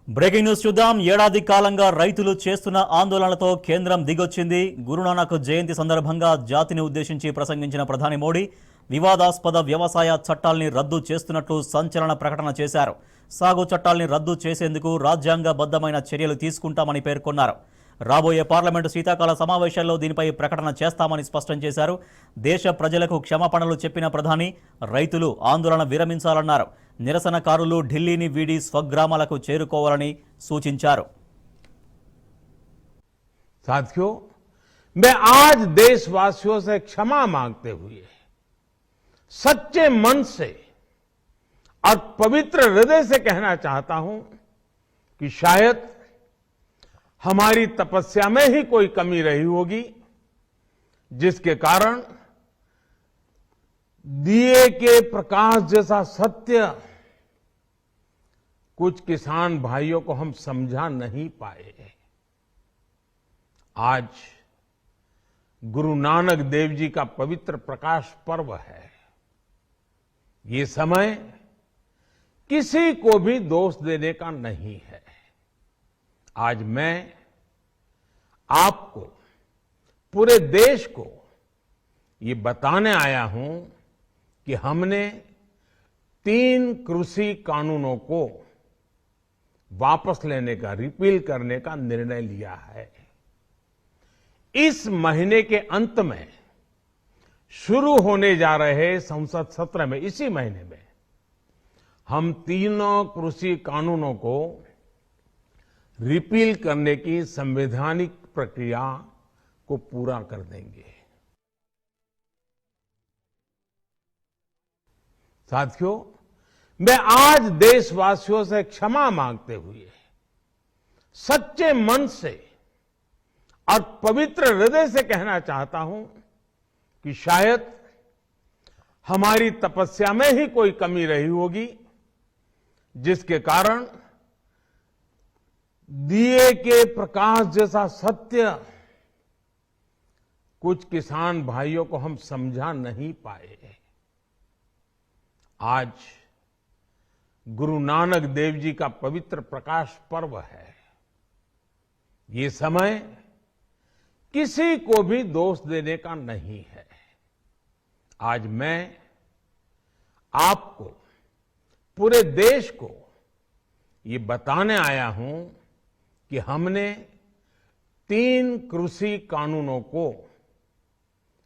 Breaking news చూద్దాం. ఏడాది కాలంగా రైతులు చేస్తున్న ఆందోళనలతో కేంద్రం దిగొచ్చింది. గురునానక్ జయంతి సందర్భంగా జాతిని ఉద్దేశించి ప్రసంగించిన ప్రధాని మోడీ వివాదాస్పద వ్యవసాయ చట్టాల్ని రద్దు చేస్తున్నట్లు సంచలన ప్రకటన చేశారు. సాగు చట్టాల్ని రద్దు చేసేందుకు రాజ్యాంగబద్ధమైన చర్యలు తీసుకుంటామని పేర్కొన్నారు. రాబోయే పార్లమెంటు శీతాకాల సమావేశాల్లో దీనిపై ప్రకటన చేస్తామని స్పష్టం చేశారు. దేశ ప్రజలకు క్షమాపణలు చెప్పిన ప్రధాని రైతులు ఆందోళన విరమించాలన్నారు. నిరసనకారులు ఢిల్లీని వీడి స్వగ్రామాలకు చేరుకోవాలని సూచించారు. साथियों, मैं आज देशवासियों से क्षमा मांगते हुए सच्चे मन से और पवित्र हृदय से कहना चाहता हूं कि शायद हमारी तपस्या में ही कोई कमी रही होगी, जिसके कारण दिए के प्रकाश जैसा सत्य कुछ किसान भाइयों को हम समझा नहीं पाए। आज गुरु नानक देव जी का पवित्र प्रकाश पर्व है। ये समय किसी को भी दोष देने का नहीं है। आज मैं आपको, पूरे देश को ये बताने आया हूं कि हमने 3 कृषि कानूनों को वापस लेने का, रिपील करने का निर्णय लिया है। इस महीने के अंत में शुरू होने जा रहे संसद सत्र में, इसी महीने में हम 3 कृषि कानूनों को रिपील करने की संवैधानिक प्रक्रिया को पूरा कर देंगे। साथियों, मैं आज देशवासियों से क्षमा मांगते हुए सच्चे मन से और पवित्र हृदय से कहना चाहता हूं कि शायद हमारी तपस्या में ही कोई कमी रही होगी, जिसके कारण दिए के प्रकाश जैसा सत्य कुछ किसान भाइयों को हम समझा नहीं पाए। आज गुरु नानक देव जी का पवित्र प्रकाश पर्व है। ये समय किसी को भी दोष देने का नहीं है। आज मैं आपको, पूरे देश को ये बताने आया हूं कि हमने 3 कृषि कानूनों को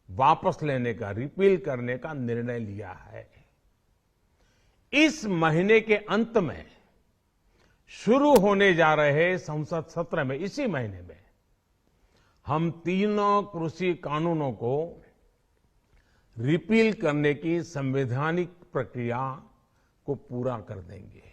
वापस लेने का, रिपील करने का निर्णय लिया है। इस महीने के अंत में शुरू होने जा रहे संसद सत्र में, इसी महीने में हम 3 कृषि कानूनों को रिपील करने की संवैधानिक प्रक्रिया को पूरा कर देंगे।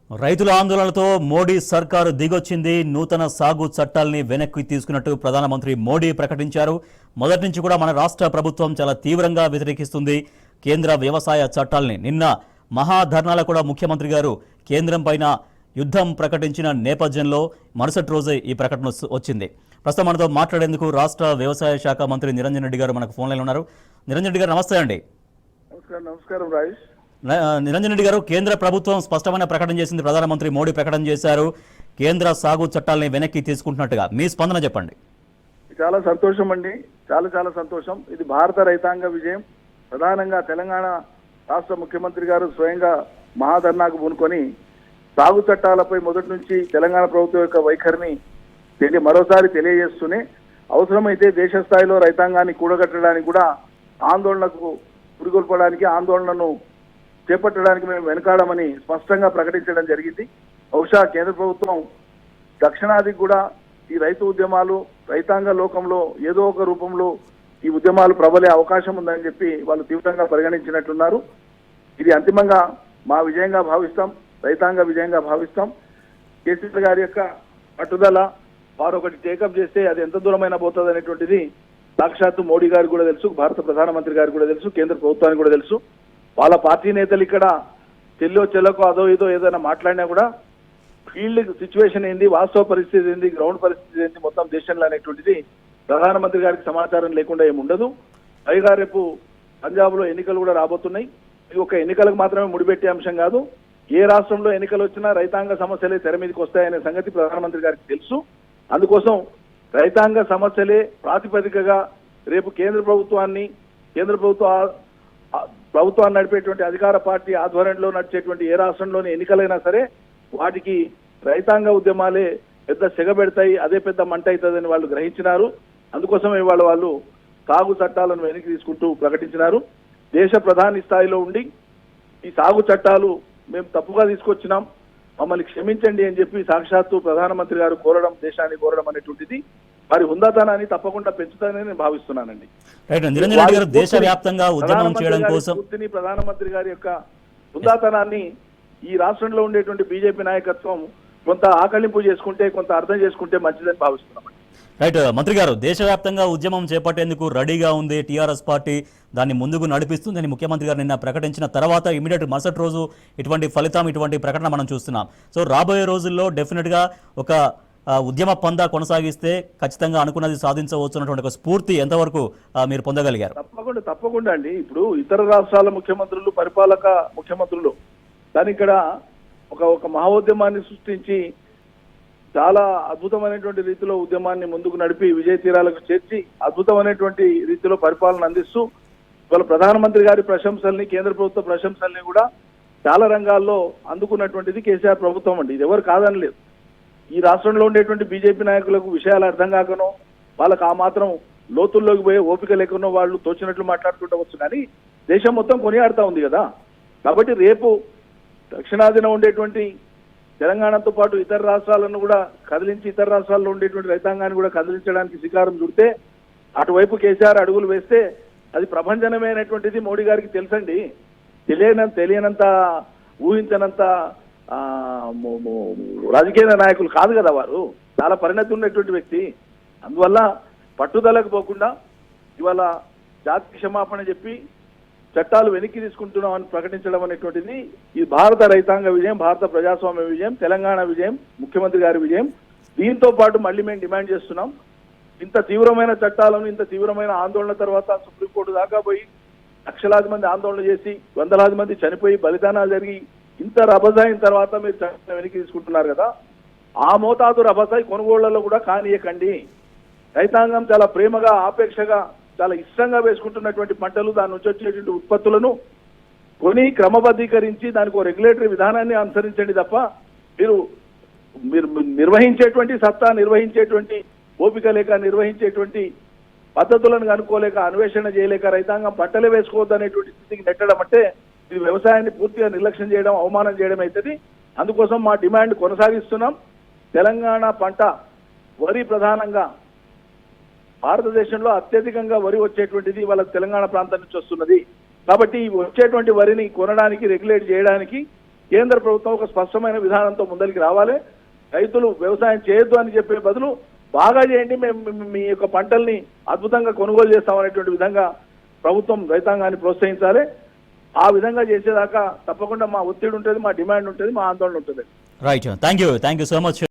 రైతుల ఆందోళనతో మోడీ సర్కారు దిగొచ్చింది. నూతన సాగు చట్టాల్ని వెనక్కి తీసుకున్నట్టు ప్రధానమంత్రి మోడీ ప్రకటించారు. మొదటి నుంచి కూడా మన రాష్ట్ర ప్రభుత్వం చాలా తీవ్రంగా వ్యతిరేకిస్తుంది కేంద్ర వ్యవసాయ చట్టాల్ని. నిన్న మహాధర్నాలో కూడా ముఖ్యమంత్రి గారు కేంద్రం పైన యుద్ధం ప్రకటించిన నేపథ్యంలో మరుసటి రోజే ఈ ప్రకటన వచ్చింది. ప్రస్తుతం మనతో మాట్లాడేందుకు రాష్ట్ర వ్యవసాయ శాఖ మంత్రి నిరంజన్ రెడ్డి గారు మనకు ఫోన్ లైన్లో ఉన్నారు. నిరంజన్ రెడ్డి గారు నమస్తే అండి. నమస్కారం రాజేష్. నిరంజన్ రెడ్డి గారు, కేంద్ర ప్రభుత్వం స్పష్టమైన ప్రకటన చేసింది. ప్రధానమంత్రి మోడీ ప్రకటన చేశారు కేంద్ర సాగు చట్టాలని వెనక్కి తీసుకుంటున్నట్టుగా. మీ స్పందన చెప్పండి. చాలా సంతోషం అండి, చాలా సంతోషం. ఇది భారత రైతాంగ విజయం. ప్రధానంగా తెలంగాణ రాష్ట్ర ముఖ్యమంత్రి గారు స్వయంగా మహాధర్నాకు పూనుకొని సాగు చట్టాలపై మొదటి నుంచి తెలంగాణ ప్రభుత్వం యొక్క వైఖరిని మరోసారి తెలియజేస్తూనే అవసరమైతే దేశ స్థాయిలో రైతాంగాన్ని కూడగట్టడానికి కూడా ఆందోళనకు పురిగొల్పడానికి ఆందోళనను చేపట్టడానికి మేము వెనకాడమని స్పష్టంగా ప్రకటించడం జరిగింది. బహుశా కేంద్ర ప్రభుత్వం దక్షిణాదికి కూడా ఈ రైతు ఉద్యమాలు రైతాంగ లోకంలో ఏదో ఒక రూపంలో ఈ ఉద్యమాలు ప్రబలే అవకాశం ఉందని చెప్పి వాళ్ళు తీవ్రంగా పరిగణించినట్లున్నారు. ఇది అంతిమంగా మా విజయంగా భావిస్తాం, రైతాంగ విజయంగా భావిస్తాం. కేసీఆర్ గారి యొక్క పట్టుదల వారు ఒకటి టేకప్ చేస్తే అది ఎంత దూరమైనా పోతుంది అనేటువంటిది సాక్షాత్తు మోడీ గారికి కూడా తెలుసు, భారత ప్రధానమంత్రి గారికి కూడా తెలుసు, కేంద్ర ప్రభుత్వానికి కూడా తెలుసు. వాళ్ళ పార్టీ నేతలు ఇక్కడ చెల్లకో అదో ఇదో ఏదైనా మాట్లాడినా కూడా ఫీల్డ్ సిచ్యువేషన్ ఏంది, వాస్తవ పరిస్థితి ఏంది, గ్రౌండ్ పరిస్థితి ఏంది మొత్తం దేశంలో అనేటువంటిది ప్రధానమంత్రి గారికి సమాచారం లేకుండా ఏముండదు. పైగా రేపు పంజాబ్ లో ఎన్నికలు కూడా రాబోతున్నాయి. ఇది ఒక ఎన్నికలకు మాత్రమే ముడిపెట్టే అంశం కాదు. ఏ రాష్ట్రంలో ఎన్నికలు వచ్చినా రైతాంగ సమస్యలే తెర మీదకి వస్తాయనే సంగతి ప్రధానమంత్రి గారికి తెలుసు. అందుకోసం రైతాంగ సమస్యలే ప్రాతిపదికగా రేపు కేంద్ర ప్రభుత్వాన్ని నడిపేటువంటి అధికార పార్టీ ఆధ్వర్యంలో నడిచేటువంటి ఏ రాష్ట్రంలోని ఎన్నికలైనా సరే వాటికి రైతాంగ ఉద్యమాలే పెద్ద సెగ పెడతాయి, అదే పెద్ద మంట అవుతుందని వాళ్ళు గ్రహించినారు. అందుకోసమే వాళ్ళు సాగు చట్టాలను వెనక్కి తీసుకుంటూ ప్రకటించినారు. దేశ ప్రధాని స్థాయిలో ఉండి ఈ సాగు చట్టాలు మేము తప్పుగా తీసుకొచ్చినాం, మమ్మల్ని క్షమించండి అని చెప్పి సాక్షాత్తు ప్రధానమంత్రి గారు దేశాన్ని కోరడం అనేటువంటిది వారి హుందాతనాన్ని తప్పకుండా పెంచుతానని నేను భావిస్తున్నానండి. నిరంజన్ రెడ్డి గారు దేశవ్యాప్తంగా ఉద్యమం చేయడం కోసం ప్రధానమంత్రి గారి యొక్క హుందాతనాన్ని ఈ రాష్ట్రంలో ఉండేటువంటి బీజేపీ నాయకత్వం కొంత ఆకలింపు చేసుకుంటే, కొంత అర్థం చేసుకుంటే మంచిదని భావిస్తున్నాం. రైట్ మంత్రి గారు, దేశవ్యాప్తంగా ఉద్యమం చేపట్టేందుకు రెడీగా ఉంది టీఆర్ఎస్ పార్టీ, దాన్ని ముందుకు నడిపిస్తుందని ముఖ్యమంత్రి గారు నిన్న ప్రకటించిన తర్వాత ఇమీడియట్ మరుసటి రోజు ఇటువంటి ఫలితం, ఇటువంటి ప్రకటన మనం చూస్తున్నాం. సో రాబోయే రోజుల్లో డెఫినెట్గా ఒక ఉద్యమ పందా కొనసాగిస్తే ఖచ్చితంగా అనుకున్నది సాధించవచ్చు అన్నటువంటి ఒక స్ఫూర్తి ఎంతవరకు మీరు పొందగలిగారు? తప్పకుండా అండి. ఇప్పుడు ఇతర రాష్ట్రాల ముఖ్యమంత్రులు, పరిపాలక ముఖ్యమంత్రులు దాని ఇక్కడ ఒక మహోద్యమాన్ని సృష్టించి చాలా అద్భుతమైనటువంటి రీతిలో ఉద్యమాన్ని ముందుకు నడిపి విజయ తీరాలకు చేర్చి అద్భుతమైనటువంటి రీతిలో పరిపాలన అందిస్తూ వాళ్ళ ప్రధానమంత్రి గారి ప్రశంసల్ని, కేంద్ర ప్రభుత్వ ప్రశంసల్ని కూడా చాలా రంగాల్లో అందుకున్నటువంటిది కేసీఆర్ ప్రభుత్వం అండి. ఇది ఎవరు కాదని లేదు. ఈ రాష్ట్రంలో ఉండేటువంటి బీజేపీ నాయకులకు విషయాలు అర్థం కాకనో, వాళ్ళకి ఆ మాత్రం లోతుల్లోకి పోయే ఓపిక లేకనో వాళ్ళు తోచినట్లు మాట్లాడుతుండవచ్చు, కానీ దేశం మొత్తం కొనియాడుతూ ఉంది కదా. కాబట్టి రేపు దక్షిణాదిన ఉండేటువంటి తెలంగాణతో పాటు ఇతర రాష్ట్రాలను కూడా కదిలించి, ఇతర రాష్ట్రాల్లో ఉండేటువంటి రైతాంగాన్ని కూడా కదిలించడానికి శ్రీకారం చుడితే, అటువైపు కేసీఆర్ అడుగులు వేస్తే అది ప్రభంజనమైనటువంటిది మోడీ గారికి తెలుసండి. తెలియనంత ఊహించనంత రాజకీయ నాయకులు కాదు కదా వారు, చాలా పరిణతి ఉన్నటువంటి వ్యక్తి. అందువల్ల పట్టుదలకు పోకుండా ఇవాళ జాతి క్షమాపణ చెప్పి చట్టాలు వెనక్కి తీసుకుంటున్నామని ప్రకటించడం అనేటువంటిది ఈ భారత రైతాంగ విజయం, భారత ప్రజాస్వామ్య విజయం, తెలంగాణ విజయం, ముఖ్యమంత్రి గారి విజయం. దీంతో పాటు మళ్ళీ మేము డిమాండ్ చేస్తున్నాం, ఇంత తీవ్రమైన చట్టాలను, ఇంత తీవ్రమైన ఆందోళన తర్వాత సుప్రీంకోర్టు దాకా పోయి లక్షలాది మంది ఆందోళన చేసి వందలాది మంది చనిపోయి బలిదానాలు జరిగి ఇంత రభసాయిన తర్వాత మీరు చట్టాలను వెనక్కి తీసుకుంటున్నారు కదా. ఆ మోతాదు రభసాయి కొనుగోళ్లలో కూడా కానీయకండి. రైతాంగం చాలా ప్రేమగా, ఆపేక్షగా, చాలా ఇష్టంగా వేసుకుంటున్నటువంటి పంటలు, దాని నుంచి వచ్చేటువంటి ఉత్పత్తులను కొని క్రమబద్ధీకరించి దానికి ఒక రెగ్యులేటరీ విధానాన్ని అనుసరించండి తప్ప మీరు నిర్వహించేటువంటి సత్తా, నిర్వహించేటువంటి ఓపిక లేక, నిర్వహించేటువంటి పద్ధతులను కనుక్కోలేక, అన్వేషణ చేయలేక రైతాంగం పంటలే వేసుకోవద్దు అనేటువంటి స్థితికి నెట్టడం అంటే ఇది వ్యవసాయాన్ని పూర్తిగా నిర్లక్ష్యం చేయడం, అవమానం చేయడం అవుతుంది. అందుకోసం మా డిమాండ్ కొనసాగిస్తున్నాం. తెలంగాణ పంట వరి ప్రధానంగా భారతదేశంలో అత్యధికంగా వరి వచ్చేటువంటిది వాళ్ళ తెలంగాణ ప్రాంతం నుంచి వస్తున్నది. కాబట్టి వచ్చేటువంటి వరిని కొనడానికి, రెగ్యులేట్ చేయడానికి కేంద్ర ప్రభుత్వం ఒక స్పష్టమైన విధానంతో ముందరికి రావాలి. రైతులు వ్యవసాయం చేయొద్దు అని చెప్పే బదులు బాగా చేయండి, మేము మీ యొక్క పంటల్ని అద్భుతంగా కొనుగోలు చేస్తామనేటువంటి విధంగా ప్రభుత్వం రైతాంగాన్ని ప్రోత్సహించాలి. ఆ విధంగా చేసేదాకా తప్పకుండా మా ఒత్తిడి ఉంటుంది, మా డిమాండ్ ఉంటుంది, మా ఆందోళన ఉంటుంది. Right, thank you so much.